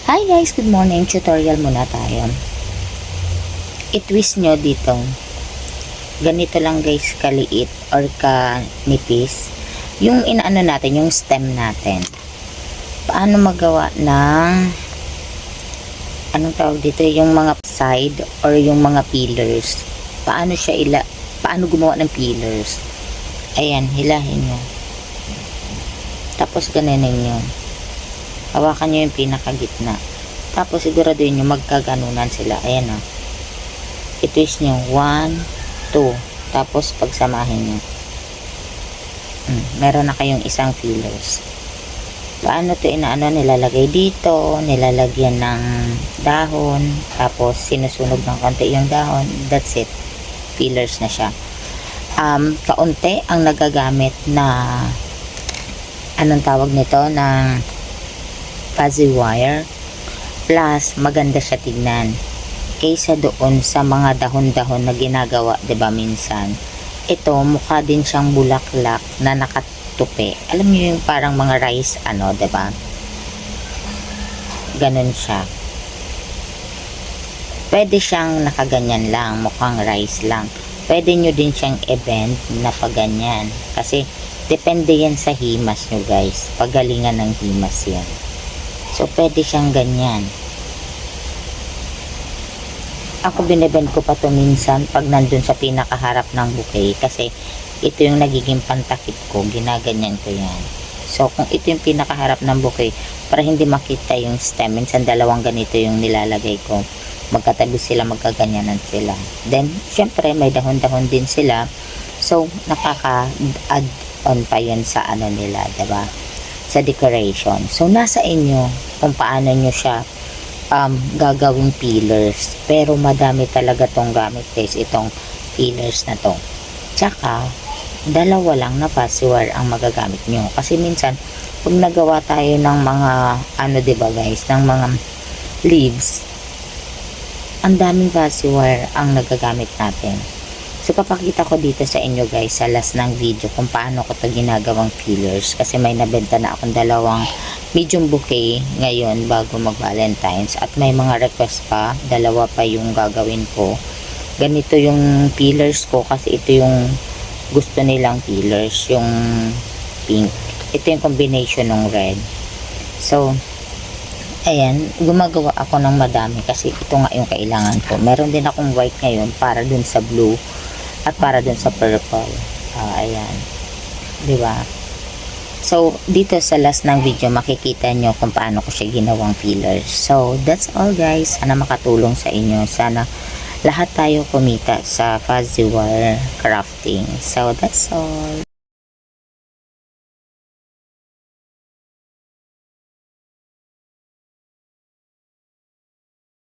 Hi guys, good morning. Tutorial muna tayo. I-twist nyo dito. Ganito lang guys, kaliit or kanipis. Yung inaano natin, yung stem natin. Paano magawa ng anong tawag dito, yung mga side or yung mga pillars. Paano gumawa ng pillars. Ayan, hilahin nyo. Tapos ganinin nyo. Hawakan nyo yung pinakagitna. Tapos siguraduhin nyo magkaganunan sila. Ayan o. I-twist nyo. 1, 2. Tapos pagsamahin nyo. Meron na kayong isang fillers. Paano ito inaano? Nilalagay dito. Nilalagyan ng dahon. Tapos sinusunog ng konti yung dahon. That's it. Fillers na siya. Kaunti ang nagagamit na anong tawag nito? Ng fuzzy wire, plus maganda siya tignan kaysa doon sa mga dahon-dahon na ginagawa, 'di ba? Minsan ito mukha din siyang bulaklak na nakatupi. Alam niyo yung parang mga rice 'di ba? Ganun siya. Pwede siyang nakaganyan lang, mukhang rice lang. Pwede nyo din siyang i-bend na paganyan kasi depende yan sa himas nyo guys. Pagalingan ng himas yan. So, pwede siyang ganyan. Ako binibend ko pa to minsan pag nandun sa pinakaharap ng bouquet kasi ito yung nagiging pantakip ko. Ginaganyan ko yan. So, kung ito yung pinakaharap ng bouquet, para hindi makita yung stem, minsan dalawang ganito yung nilalagay ko. Magkatabi sila, magkaganyanan sila. Then, syempre, may dahon-dahon din sila. So, nakaka-add on pa yun sa ano nila, diba? Sa decoration. So, nasa inyo kung paano nyo siya gagawing pillars. Pero madami talaga tong gamit guys, itong pillars na to. Tsaka, dalawa lang na fuzzy wire ang magagamit nyo. Kasi minsan, pag nagawa tayo ng mga, diba guys, ng mga leaves, ang daming fuzzy wire ang nagagamit natin. So, papakita ko dito sa inyo guys sa last ng video kung paano ko ito ginagawang pillars. Kasi may nabenta na akong dalawang medium bouquet ngayon bago mag Valentine's. At may mga request pa. Dalawa pa yung gagawin ko. Ganito yung pillars ko kasi ito yung gusto nilang pillars. Yung pink. Ito yung combination ng red. So, ayan. Gumagawa ako ng madami kasi ito nga yung kailangan ko. Meron din akong white ngayon para dun sa blue. At para dun sa purple. Ayan. Diba? So, dito sa last ng video, makikita nyo kung paano ko siya ginawang fillers. So, that's all guys. Sana makatulong sa inyo. Sana lahat tayo kumita sa fuzzy wire crafting. So, that's all.